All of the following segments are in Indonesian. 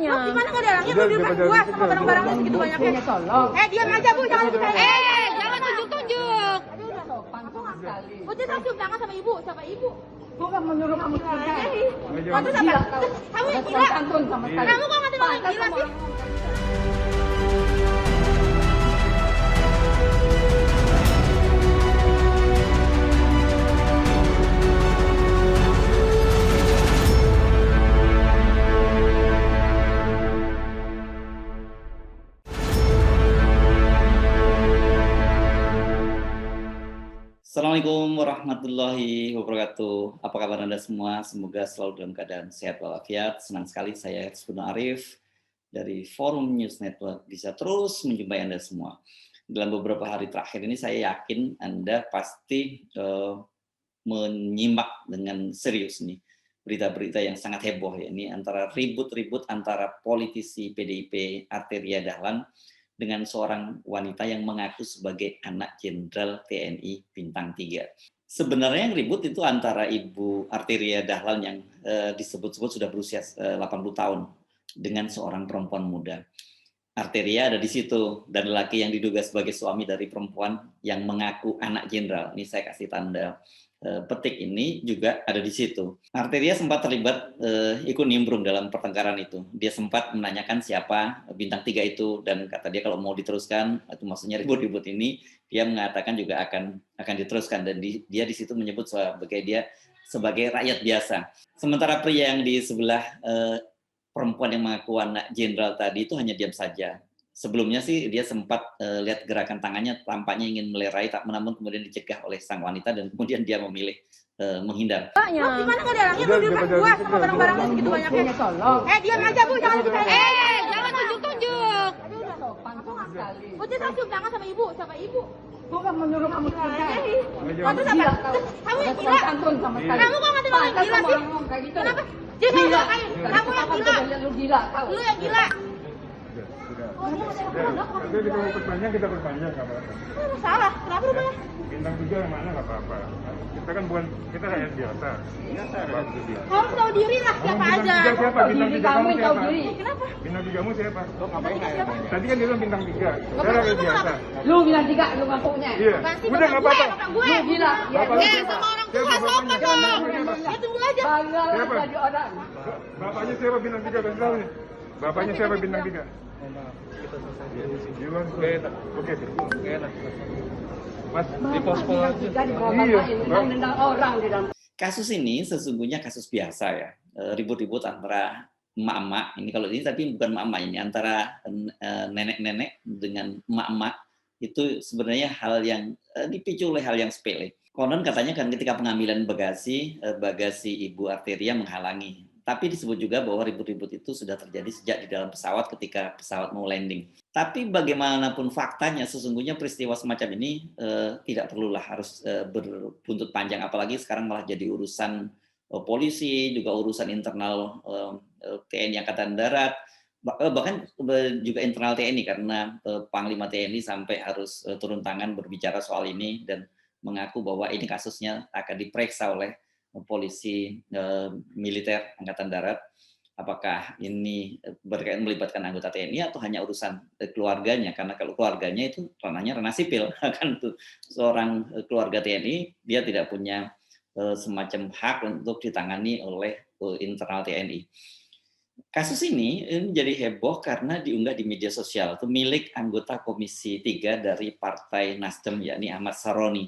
Makanya. Gimana nggak dialangnya? Lu di rumah gua sama barang-barangnya segitu banyaknya. Diam aja Bu, jangan saya. Jangan tunjuk-tunjuk. Bu, dia cium tangan sama ibu, sama ibu. Gua kan menyuruh kamu selesai. Kamu siapa? Kamu yang gila. Kamu kok ngatain orang yang gila sih? Assalamualaikum warahmatullahi wabarakatuh. Apa kabar Anda semua? Semoga selalu dalam keadaan sehat walafiat. Senang sekali saya Hetsbuna Arif dari Forum News Network bisa terus menjumpai Anda semua. Dalam beberapa hari terakhir ini saya yakin Anda pasti menyimak dengan serius nih berita-berita yang sangat heboh ya. Ini antara ribut-ribut antara politisi PDIP Arteria Dahlan dengan seorang wanita yang mengaku sebagai anak Jenderal TNI Bintang 3. Sebenarnya yang ribut itu antara Ibu Arteria Dahlan yang disebut-sebut sudah berusia 80 tahun dengan seorang perempuan muda. Arteria ada di situ dan lelaki yang diduga sebagai suami dari perempuan yang mengaku anak jenderal. Ini saya kasih tanda petik ini juga ada di situ. Arteria sempat terlibat ikut nimbrung dalam pertengkaran itu. Dia sempat menanyakan siapa Bintang 3 itu dan kata dia kalau mau diteruskan, itu maksudnya ribut-ribut ini, dia mengatakan juga akan diteruskan dan dia di situ menyebut sebagai rakyat biasa. Sementara pria yang di sebelah perempuan yang mengaku anak jenderal tadi itu hanya diam saja. Sebelumnya sih dia sempat lihat gerakan tangannya tampaknya ingin melerai, namun kemudian dicegah oleh sang wanita dan kemudian dia memilih menghindar. Gimana nggak dialangnya? Lu di rumah gua sama barang-barangnya segitu banyaknya. Diam aja Bu, jangan saya. Jangan tunjuk-tunjuk. Bu, dia cium tangan sama ibu, sama ibu. Gua kan menyuruh kamu selesai. Kamu siapa? Kamu yang gila. Kamu kok ngatain orang yang gila sih? Kenapa? Dia nggak ngatain. Kamu yang gila. Lu yang gila. Jadi kalau perpanjang kita perpanjang nggak apa-apa. Salah, kenapa lu banyak? Bintang 3 yang mana nggak apa-apa. Kita kan kita rakyat biasa. Harus tahu diri lah siapa Bintang aja. 3 siapa? Bintang 3 kamu siapa? Kenapa? Bintang 3 kamu siapa? Tadi kan dia bilang bintang 3. Saya rakyat biasa. Lu bilang 3, lu ngakunya. Iya. Udah nggak apa-apa. Gue Gila. sama orang tua sopan dong. Ya tunggu aja. Bangga Siapa? jadi orang. Bapaknya siapa bintang 3? Kasih tahu nih. Bapaknya siapa bintang 3? Oke. Mas, di pospol aja. Nendang orang di dalam. Kasus ini sesungguhnya kasus biasa ya, ribut-ribut antara emak-emak, ini kalau ini tapi bukan emak-emak ini, antara nenek-nenek dengan emak-emak, itu sebenarnya hal yang dipicu oleh hal yang sepele. Konon katanya kan ketika pengambilan bagasi Ibu Arteria menghalangi. Tapi disebut juga bahwa ribut-ribut itu sudah terjadi sejak di dalam pesawat ketika pesawat mau landing. Tapi bagaimanapun faktanya, sesungguhnya peristiwa semacam ini tidak perlulah harus berbuntut panjang, apalagi sekarang malah jadi urusan polisi, juga urusan internal TNI Angkatan Darat, bahkan juga internal TNI karena Panglima TNI sampai harus turun tangan berbicara soal ini dan mengaku bahwa ini kasusnya akan diperiksa oleh polisi militer Angkatan Darat, apakah ini berkaitan melibatkan anggota TNI atau hanya urusan keluarganya, karena kalau keluarganya itu ranahnya ranah sipil, kan tuh seorang keluarga TNI dia tidak punya semacam hak untuk ditangani oleh internal TNI. Kasus ini menjadi heboh karena diunggah di media sosial, itu milik anggota Komisi 3 dari Partai Nasdem yakni Ahmad Saroni.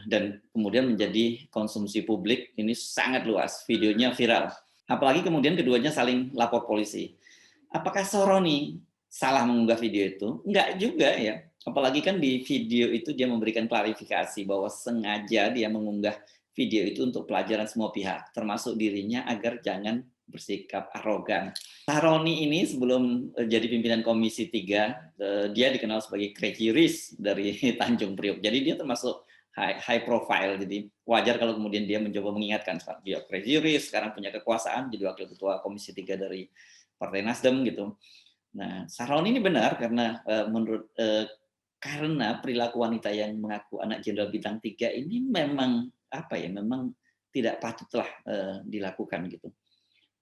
Dan kemudian menjadi konsumsi publik ini sangat luas, videonya viral. Apalagi kemudian keduanya saling lapor polisi. Apakah Saroni salah mengunggah video itu? Enggak juga ya. Apalagi kan di video itu dia memberikan klarifikasi bahwa sengaja dia mengunggah video itu untuk pelajaran semua pihak, termasuk dirinya agar jangan bersikap arogan. Saroni ini sebelum jadi pimpinan Komisi 3, dia dikenal sebagai crazy rich dari Tanjung Priok. Jadi dia termasuk high profile, jadi wajar kalau kemudian dia mencoba mengingatkan dia crazy rich, sekarang punya kekuasaan, jadi wakil ketua Komisi 3 dari Partai Nasdem gitu. Nah, Saroni ini benar karena karena perilaku wanita yang mengaku anak Jenderal Bintang 3 ini memang memang tidak patutlah dilakukan gitu.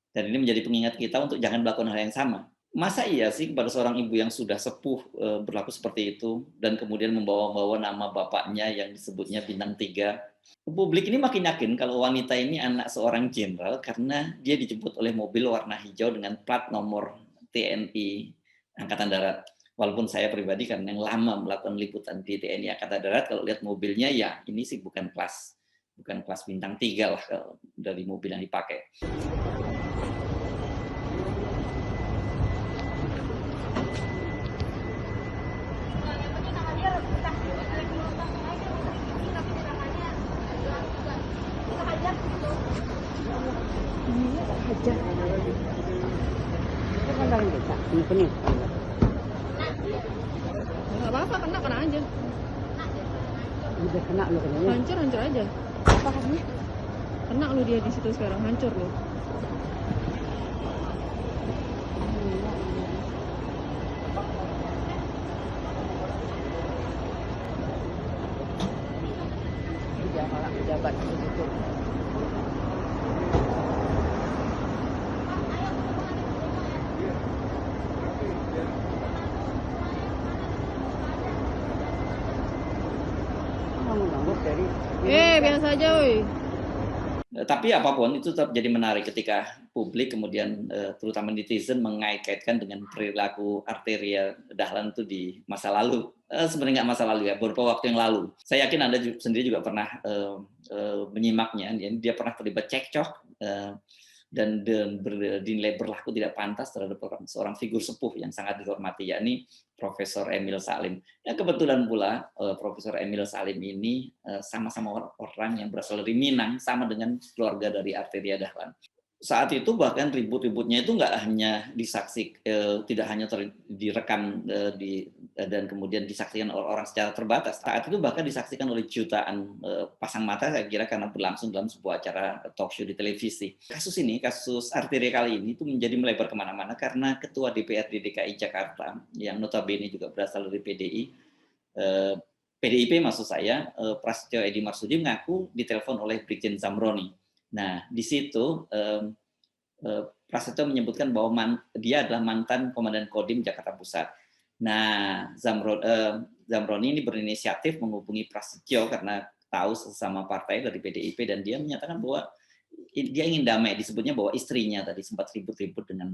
Dan ini menjadi pengingat kita untuk jangan melakukan hal yang sama. Masa iya sih kepada seorang ibu yang sudah sepuh berlaku seperti itu dan kemudian membawa-bawa nama bapaknya yang disebutnya bintang 3. Publik ini makin yakin kalau wanita ini anak seorang jenderal karena dia dijemput oleh mobil warna hijau dengan plat nomor TNI Angkatan Darat. Walaupun saya pribadi karena yang lama melakukan liputan di TNI Angkatan Darat, kalau lihat mobilnya ya ini sih bukan kelas bintang 3 lah dari mobil yang dipakai. Nggak apa-apa, kena aja. Udah kena lo kenanya. Hancur aja. Apa katanya? Kena lu dia di situ sekarang, hancur lu. Pejabat itu. Biasa aja, woi. Tapi apapun itu tetap jadi menarik ketika publik kemudian terutama netizen mengait-kaitkan dengan perilaku Arteria Dahlan itu di masa lalu. Sebenarnya nggak masa lalu ya, beberapa waktu yang lalu. Saya yakin Anda sendiri juga pernah menyimaknya. Dia pernah terlibat cekcok dan dinilai berlaku tidak pantas terhadap seorang figur sepuh yang sangat dihormati, yakni Profesor Emil Salim. Ya, kebetulan pula Profesor Emil Salim ini sama-sama orang yang berasal dari Minang, sama dengan keluarga dari Arteria Dahlan. Saat itu bahkan ribut-ributnya itu nggak hanya tidak hanya direkam dan kemudian disaksikan oleh orang secara terbatas. Saat itu bahkan disaksikan oleh jutaan pasang mata, saya kira, karena berlangsung dalam sebuah acara talk show di televisi. Kasus Arteria kali ini itu menjadi melebar kemana-mana karena Ketua DPRD DKI Jakarta yang notabene juga berasal dari PDIP maksud saya, Prasetyo Edy Marsudi mengaku ditelepon oleh Brigjen Zamroni. Nah, di situ Prasetyo menyebutkan bahwa dia adalah mantan Komandan Kodim Jakarta Pusat. Nah, Zamroni ini berinisiatif menghubungi Prasetyo karena tahu sesama partai dari PDIP dan dia menyatakan bahwa dia ingin damai. Disebutnya bahwa istrinya tadi sempat ribut-ribut dengan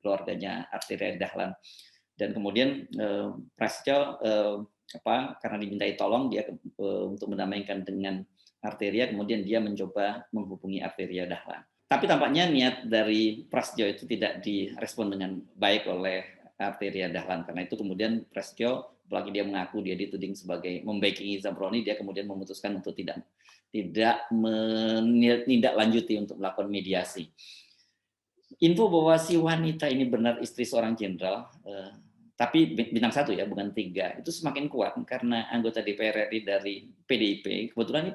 keluarganya Arteria Dahlan. Dan kemudian Prasetyo karena dimintai tolong dia untuk mendamaikan dengan Arteria, kemudian dia mencoba menghubungi Arteria Dahlan. Tapi tampaknya niat dari Prasetyo itu tidak direspon dengan baik oleh Arteria Dahlan. Karena itu kemudian Prasetyo, apalagi dia mengaku dia dituding sebagai membackingi Zamroni, dia kemudian memutuskan untuk tidak menindaklanjuti untuk melakukan mediasi. Info bahwa si wanita ini benar istri seorang jenderal, tapi bintang 1 ya, bukan 3, itu semakin kuat karena anggota DPR RI dari PDIP, kebetulan ini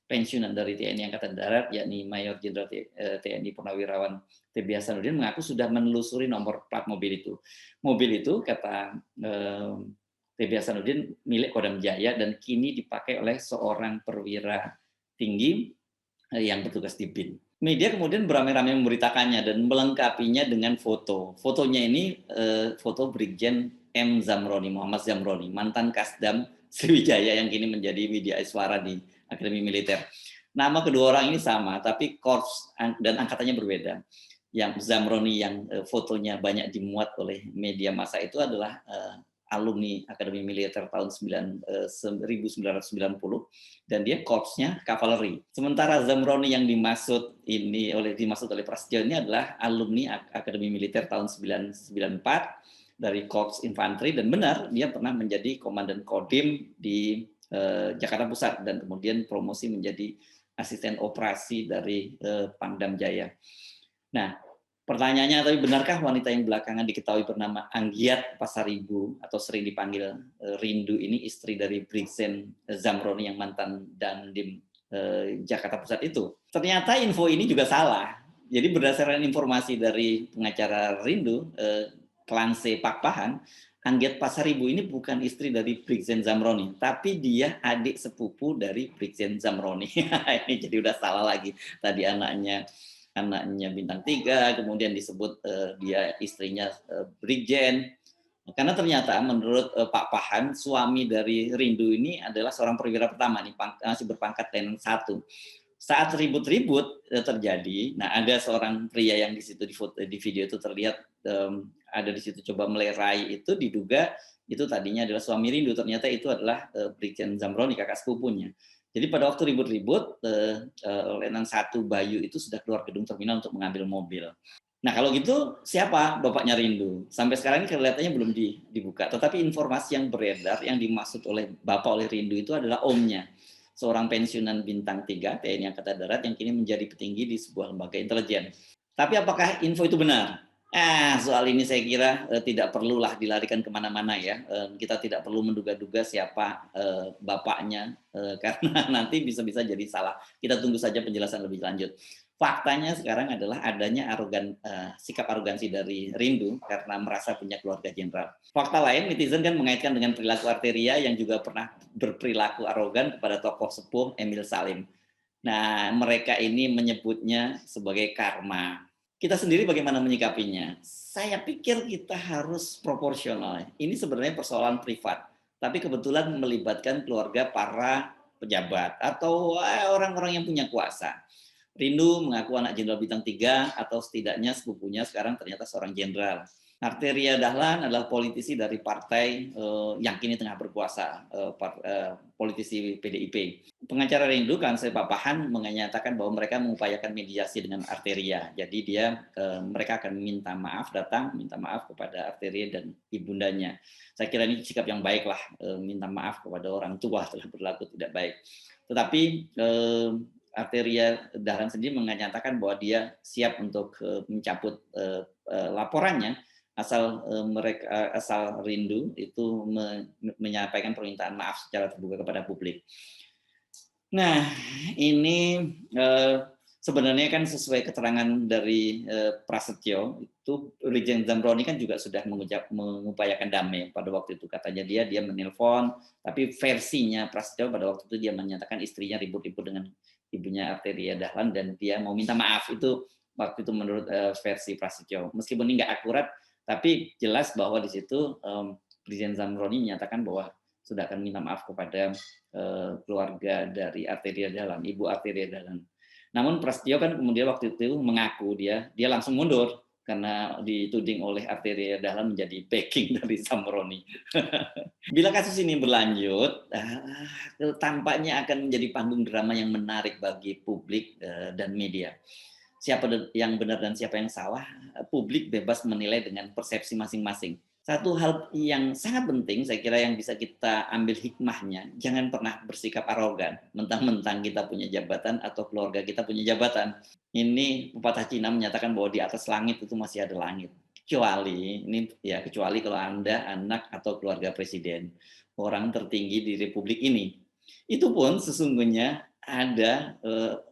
pensiunan dari TNI Angkatan Darat, yakni Mayor Jenderal TNI Purnawirawan TB Hasanuddin mengaku sudah menelusuri nomor plat mobil itu. Mobil itu, kata TB Hasanuddin, milik Kodam Jaya dan kini dipakai oleh seorang perwira tinggi yang bertugas di BIN. Media kemudian beramai-ramai memberitakannya dan melengkapinya dengan foto. Fotonya ini foto Brigjen M. Zamroni, Muhammad Zamroni, mantan Kasdam Sriwijaya yang kini menjadi Widya Iswara di Akademi Militer. Nama kedua orang ini sama, tapi korps dan angkatannya berbeda. Yang Zamroni yang fotonya banyak dimuat oleh media massa itu adalah alumni Akademi Militer tahun 1990 dan dia korpsnya kavaleri. Sementara Zamroni yang dimaksud oleh Prasetyo ini adalah alumni Akademi Militer tahun 1994 dari korps infanteri, dan benar dia pernah menjadi komandan Kodim di Jakarta Pusat dan kemudian promosi menjadi asisten operasi dari Pangdam Jaya. Nah, pertanyaannya, tapi benarkah wanita yang belakangan diketahui bernama Anggiat Pasaribu atau sering dipanggil Rindu ini istri dari Brigjen Zamroni yang mantan Dandim Jakarta Pusat itu? Ternyata info ini juga salah. Jadi berdasarkan informasi dari pengacara Rindu, Klanse Pakpahan, Anggiat Pasaribu ini bukan istri dari Brigjen Zamroni, tapi dia adik sepupu dari Brigjen Zamroni. Ini jadi udah salah lagi tadi anaknya anaknya bintang 3, kemudian disebut dia istrinya Brigjen. Karena ternyata menurut Pak Pahan, suami dari Rindu ini adalah seorang perwira pertama nih, masih berpangkat Letnan 1. Saat ribut-ribut terjadi, nah ada seorang pria yang di situ di video itu terlihat ada di situ coba melerai, itu diduga itu tadinya adalah suami Rindu, ternyata itu adalah Brigjen Zamroni, kakak sepupunya. Jadi pada waktu ribut-ribut, Letnan 1 Bayu itu sudah keluar gedung terminal untuk mengambil mobil. Nah kalau gitu siapa bapaknya Rindu? Sampai sekarang ini kelihatannya belum dibuka. Tetapi informasi yang beredar yang dimaksud oleh oleh Rindu itu adalah omnya, seorang pensiunan bintang 3 TNI Angkatan Darat yang kini menjadi petinggi di sebuah lembaga intelijen. Tapi apakah info itu benar? Soal ini saya kira tidak perlulah dilarikan kemana-mana ya. Kita tidak perlu menduga-duga siapa bapaknya karena nanti bisa-bisa jadi salah. Kita tunggu saja penjelasan lebih lanjut. Faktanya sekarang adalah adanya sikap arogansi dari Rindu karena merasa punya keluarga jenderal. Fakta lain, netizen kan mengaitkan dengan perilaku Arteria yang juga pernah berperilaku arogan kepada tokoh sepuh Emil Salim. Nah, mereka ini menyebutnya sebagai karma. Kita sendiri bagaimana menyikapinya? Saya pikir kita harus proporsional. Ini sebenarnya persoalan privat, tapi kebetulan melibatkan keluarga para pejabat atau orang-orang yang punya kuasa. Rindu mengaku anak jenderal bintang 3 atau setidaknya sepupunya sekarang ternyata seorang jenderal. Arteria Dahlan adalah politisi dari partai yang kini tengah berkuasa, politisi PDIP. Pengacara Rindu kan Pak Pahan menyatakan bahwa mereka mengupayakan mediasi dengan Arteria. Jadi mereka akan minta maaf kepada Arteria dan ibundanya. Saya kira ini sikap yang baik lah, minta maaf kepada orang tua telah berlaku tidak baik. Tetapi Arteria Dahlan sendiri menyatakan bahwa dia siap untuk mencabut laporannya asal Rindu itu menyampaikan permintaan maaf secara terbuka kepada publik. Nah, ini sebenarnya kan sesuai keterangan dari Prasetyo, itu Brigjen Zamroni kan juga sudah mengupayakan damai pada waktu itu. Katanya dia menelpon, tapi versinya Prasetyo pada waktu itu dia menyatakan istrinya ribut-ribut dengan ibunya Arteria Dahlan dan dia mau minta maaf. Itu waktu itu menurut versi Prasetyo. Meskipun ini nggak akurat, tapi jelas bahwa di situ Brigjen Zamroni menyatakan bahwa sudah akan minta maaf kepada keluarga dari Arteria Dahlan, ibu Arteria Dahlan. Namun Prasetyo kan kemudian waktu itu mengaku dia langsung mundur karena dituding oleh Arteria Dahlan menjadi backing dari Zamroni. Bila kasus ini berlanjut, tampaknya akan menjadi panggung drama yang menarik bagi publik dan media. Siapa yang benar dan siapa yang salah, publik bebas menilai dengan persepsi masing-masing. Satu hal yang sangat penting, saya kira yang bisa kita ambil hikmahnya, jangan pernah bersikap arogan, mentang-mentang kita punya jabatan atau keluarga kita punya jabatan. Ini pepatah Cina menyatakan bahwa di atas langit itu masih ada langit. Kecuali kalau Anda anak atau keluarga presiden, orang tertinggi di republik ini. Itu pun sesungguhnya ada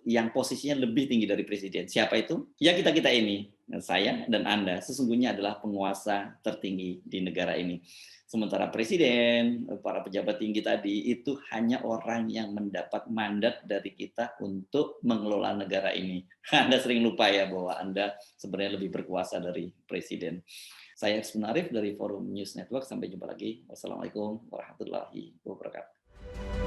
yang posisinya lebih tinggi dari presiden. Siapa itu? Ya kita-kita ini, saya dan Anda, sesungguhnya adalah penguasa tertinggi di negara ini. Sementara presiden, para pejabat tinggi tadi, itu hanya orang yang mendapat mandat dari kita untuk mengelola negara ini. Anda sering lupa ya bahwa Anda sebenarnya lebih berkuasa dari presiden. Saya Arif dari Forum News Network, sampai jumpa lagi. Wassalamualaikum warahmatullahi wabarakatuh.